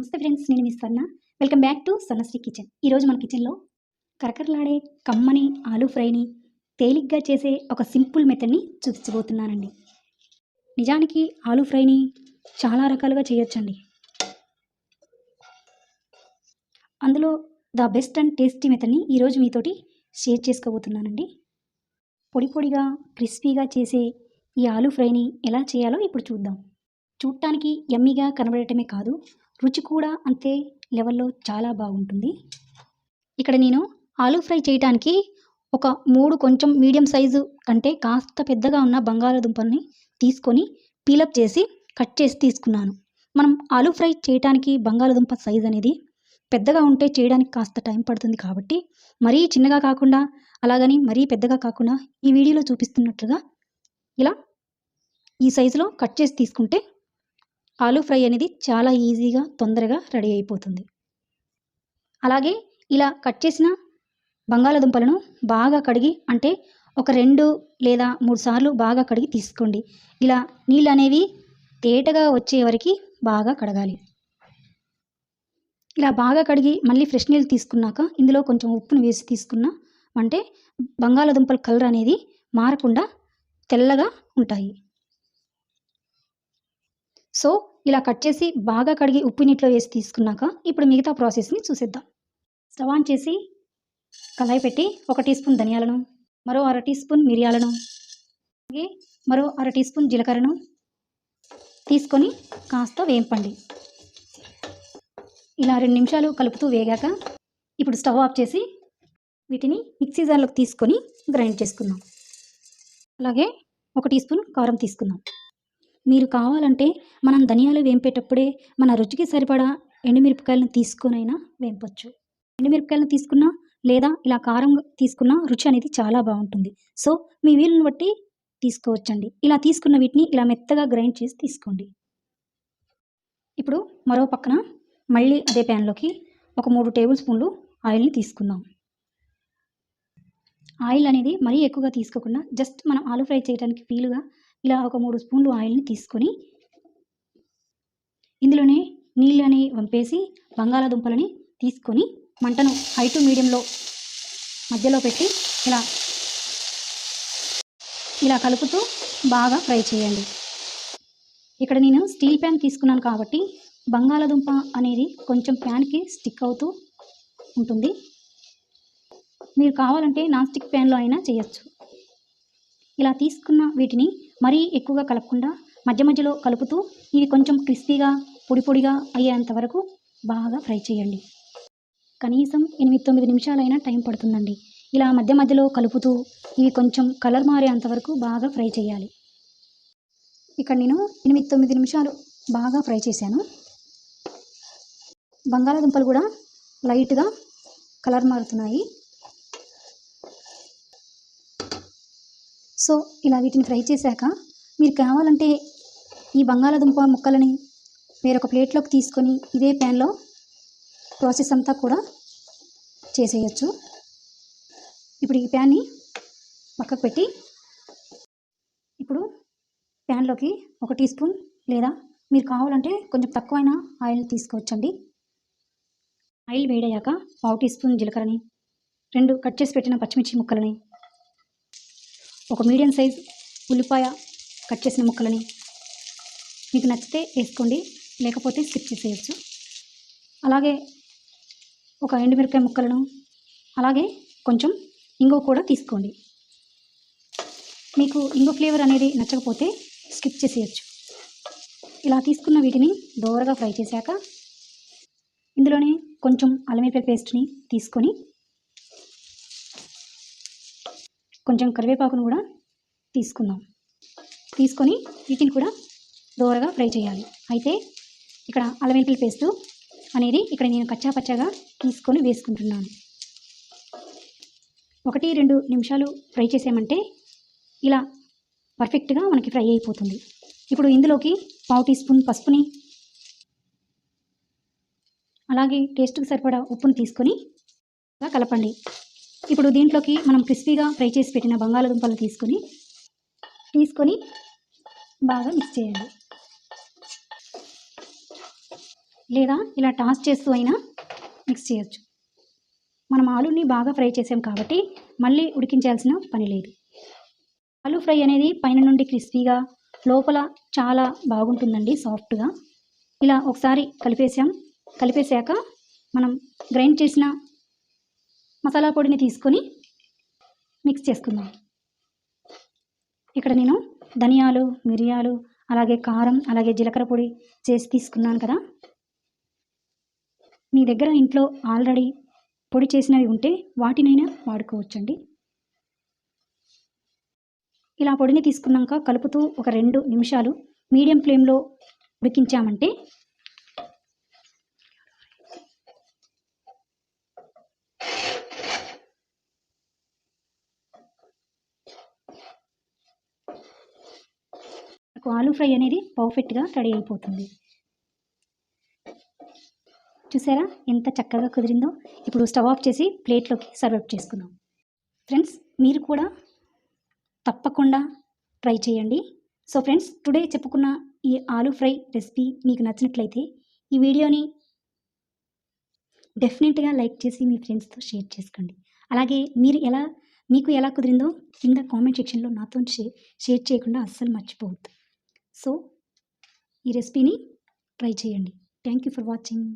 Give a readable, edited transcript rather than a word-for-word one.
నమస్తే ఫ్రెండ్స్, నేను మీ స్వర్ణ. Welcome back to Swarnasri kitchen. ఈరోజు మన కిచెన్లో కరకరలాడే కమ్మని ఆలూ ఫ్రైని తేలిగ్గా చేసే ఒక సింపుల్ మెథడ్ని చూపించబోతున్నానండి. నిజానికి ఆలూ ఫ్రైని చాలా రకాలుగా చేయొచ్చండి. అందులో ద బెస్ట్ అండ్ టేస్టీ మెథడ్ని ఈరోజు మీతోటి షేర్ చేసుకోబోతున్నానండి. పొడి పొడిగా క్రిస్పీగా చేసే ఈ ఆలూ ఫ్రైని ఎలా చేయాలో ఇప్పుడు చూద్దాం. చూడటానికి యమ్మీగా కనబడటమే కాదు, రుచి కూడా అంతే లెవెల్లో చాలా బాగుంటుంది. ఇక్కడ నేను ఆలూ ఫ్రై చేయడానికి ఒక 3 కొంచెం మీడియం సైజు కంటే కాస్త పెద్దగా ఉన్న బంగాళాదుంపల్ని తీసుకొని పీలప్ చేసి కట్ చేసి తీసుకున్నాను. మనం ఆలూ ఫ్రై చేయడానికి బంగాళాదుంప సైజ్ అనేది పెద్దగా ఉంటే చేయడానికి కాస్త టైం పడుతుంది కాబట్టి మరీ చిన్నగా కాకుండా అలాగని మరీ పెద్దగా కాకుండా ఈ వీడియోలో చూపిస్తున్నట్లుగా ఇలా ఈ సైజులో కట్ చేసి తీసుకుంటే ఆలూ ఫ్రై అనేది చాలా ఈజీగా తొందరగా రెడీ అయిపోతుంది. అలాగే ఇలా కట్ చేసిన బంగాళాదుంపలను బాగా కడిగి, అంటే ఒక 2 లేదా 3 సార్లు బాగా కడిగి తీసుకోండి. ఇలా నీళ్ళు అనేవి తేటగా వచ్చే వరకు బాగా కడగాలి. ఇలా బాగా కడిగి మళ్ళీ ఫ్రెష్ నీళ్ళు తీసుకున్నాక ఇందులో కొంచెం ఉప్పును వేసి తీసుకున్నాం అంటే బంగాళాదుంపల కలర్ అనేది మారకుండా తెల్లగా ఉంటాయి. సో ఇలా కట్ చేసి బాగా కడిగి ఉప్పు నీటిలో వేసి తీసుకున్నాక ఇప్పుడు మిగతా ప్రాసెస్ని చూసేద్దాం. స్టవ్ ఆన్ చేసి కళాయి పెట్టి 1 టీ స్పూన్ ధనియాలను, మరో 1/2 టీ స్పూన్ మిరియాలను, అలాగే మరో 1/2 టీ స్పూన్ జీలకర్రను తీసుకొని కాస్త వేంపండి. ఇలా 2 నిమిషాలు కలుపుతూ వేగాక ఇప్పుడు స్టవ్ ఆఫ్ చేసి వీటిని మిక్సీ జార్లోకి తీసుకొని గ్రైండ్ చేసుకుందాం. అలాగే 1 టీ స్పూన్ కారం తీసుకుందాం. మీరు కావాలంటే మనం ధనియాలు వేంపేటప్పుడే మన రుచికి సరిపడా ఎండుమిరపకాయలను తీసుకొనైనా వేంపొచ్చు. ఎండుమిరపకాయలను తీసుకున్నా లేదా ఇలా కారం తీసుకున్నా రుచి అనేది చాలా బాగుంటుంది. సో మీ వీలుని బట్టి తీసుకోవచ్చండి. ఇలా తీసుకున్న వీటిని ఇలా మెత్తగా గ్రైండ్ చేసి తీసుకోండి. ఇప్పుడు మరో పక్కన మళ్ళీ అదే ప్యాన్లోకి ఒక 3 టేబుల్ స్పూన్లు ఆయిల్ని తీసుకుందాం. ఆయిల్ అనేది మరీ ఎక్కువగా తీసుకోకుండా జస్ట్ మనం ఆలూ ఫ్రై చేయడానికి వీలుగా ఇలా ఒక 3 స్పూన్లు ఆయిల్ని తీసుకొని ఇందులోనే నీళ్ళని వంపేసి బంగాళాదుంపలని తీసుకొని మంటను హై టు మీడియంలో మధ్యలో పెట్టి ఇలా కలుపుతూ బాగా ఫ్రై చేయండి. ఇక్కడ నేను స్టీల్ ప్యాన్ తీసుకున్నాను కాబట్టి బంగాళాదుంప అనేది కొంచెం ప్యాన్కి స్టిక్ అవుతూ ఉంటుంది. మీరు కావాలంటే నాన్ స్టిక్ ప్యాన్లో అయినా చేయొచ్చు. ఇలా తీసుకున్న వీటిని మరీ ఎక్కువగా కలపకుండా మధ్య మధ్యలో కలుపుతూ ఇవి కొంచెం క్రిస్పీగా పొడి పొడిగా అయ్యేంత వరకు బాగా ఫ్రై చేయండి. కనీసం 8-9 నిమిషాలైనా టైం పడుతుందండి. ఇలా మధ్య మధ్యలో కలుపుతూ ఇవి కొంచెం కలర్ మారేంత వరకు బాగా ఫ్రై చేయాలి. ఇక్కడ నేను 8-9 నిమిషాలు బాగా ఫ్రై చేశాను. బంగాళాదుంపలు కూడా లైట్గా కలర్ మారుతున్నాయి. సో ఇలా వీటిని ఫ్రై చేశాక మీరు కావాలంటే ఈ బంగాళాదుంప ముక్కలని వేరొక ప్లేట్లోకి తీసుకొని ఇదే ప్యాన్లో ప్రాసెస్ అంతా కూడా చేసేయచ్చు. ఇప్పుడు ఈ ప్యాన్ని పక్కకు పెట్టి ఇప్పుడు ప్యాన్లోకి 1 టీ స్పూన్ లేదా మీరు కావాలంటే కొంచెం తక్కువైన ఆయిల్ తీసుకోవచ్చండి. ఆయిల్ వేడయ్యాక 1/2 టీ స్పూన్ జీలకర్రని, 2 కట్ చేసి పెట్టిన పచ్చిమిర్చి ముక్కలని, ఒక మీడియం సైజ్ ఉల్లిపాయ కట్ చేసిన ముక్కలని మీకు నచ్చితే వేసుకోండి, లేకపోతే స్కిప్ చేసేయచ్చు. అలాగే ఒక ఎండుమిరపకాయ ముక్కలను, అలాగే కొంచెం ఇంగువ కూడా తీసుకోండి. మీకు ఇంగువ ఫ్లేవర్ అనేది నచ్చకపోతే స్కిప్ చేసేయచ్చు. ఇలా తీసుకున్న వీటిని దోరగా ఫ్రై చేశాక ఇందులోనే కొంచెం అల్లం వెల్లుల్లి పేస్ట్ని తీసుకొని కొంచెం కరివేపాకును కూడా తీసుకొని వీటిని కూడా దోరగా ఫ్రై చేయాలి. అయితే ఇక్కడ అల్లం వెల్లుల్లి పేస్టు అనేది ఇక్కడ నేను కచ్చా పచ్చాగా తీసుకొని వేసుకుంటున్నాను. 1-2 నిమిషాలు ఫ్రై చేసామంటే ఇలా పర్ఫెక్ట్గా మనకి ఫ్రై అయిపోతుంది. ఇప్పుడు ఇందులోకి 1/2 టీ స్పూన్ పసుపుని, అలాగే టేస్ట్కి సరిపడా ఉప్పుని తీసుకొని కలపండి. ఇప్పుడు దీంట్లోకి మనం క్రిస్పీగా ఫ్రై చేసి పెట్టిన బంగాళాదుంపలు తీసుకొని బాగా మిక్స్ చేయండి. లేదా ఇలా టాస్ చేస్తూ అయినా మిక్స్ చేయొచ్చు. మనం ఆలూని బాగా ఫ్రై చేసాం కాబట్టి మళ్ళీ ఉడికించాల్సిన పని లేదు. ఆలూ ఫ్రై అనేది పైన నుండి క్రిస్పీగా, లోపల చాలా బాగుంటుందండి సాఫ్ట్‌గా. ఇలా ఒకసారి కలిపేసాక మనం గ్రైండ్ చేసిన మసాలా పొడిని తీసుకొని మిక్స్ చేసుకుందాం. ఇక్కడ నేను ధనియాలు, మిరియాలు, అలాగే కారం, అలాగే జీలకర్ర పొడి చేసి తీసుకున్నాను కదా! మీ దగ్గర ఇంట్లో ఆల్రెడీ పొడి చేసినవి ఉంటే వాటినైనా వాడుకోవచ్చండి. ఇలా పొడిని తీసుకున్నాక కలుపుతూ ఒక 2 నిమిషాలు మీడియం ఫ్లేమ్‌లో ఉడికించామంటే మనకు ఆలూ ఫ్రై అనేది పర్ఫెక్ట్‌గా రెడీ అయిపోతుంది. చూసారా ఎంత చక్కగా కుదిరిందో? ఇప్పుడు స్టవ్ ఆఫ్ చేసి ప్లేట్‌లోకి సర్వ్ చేసుకుందాం. ఫ్రెండ్స్, మీరు కూడా తప్పకుండా ట్రై చేయండి. సో ఫ్రెండ్స్, టుడే చెప్పుకున్న ఈ ఆలూ ఫ్రై రెసిపీ మీకు నచ్చినట్లయితే ఈ వీడియోని డెఫినెట్‌గా లైక్ చేసి మీ ఫ్రెండ్స్‌తో షేర్ చేసుకోండి. అలాగే మీకు ఎలా కుదిరిందో కింద కామెంట్ సెక్షన్‌లో నాతోని షేర్ చేయకుండా అస్సలు మర్చిపోవద్దు. సో ఈ రెసిపీని ట్రై చేయండి. Thank you for watching.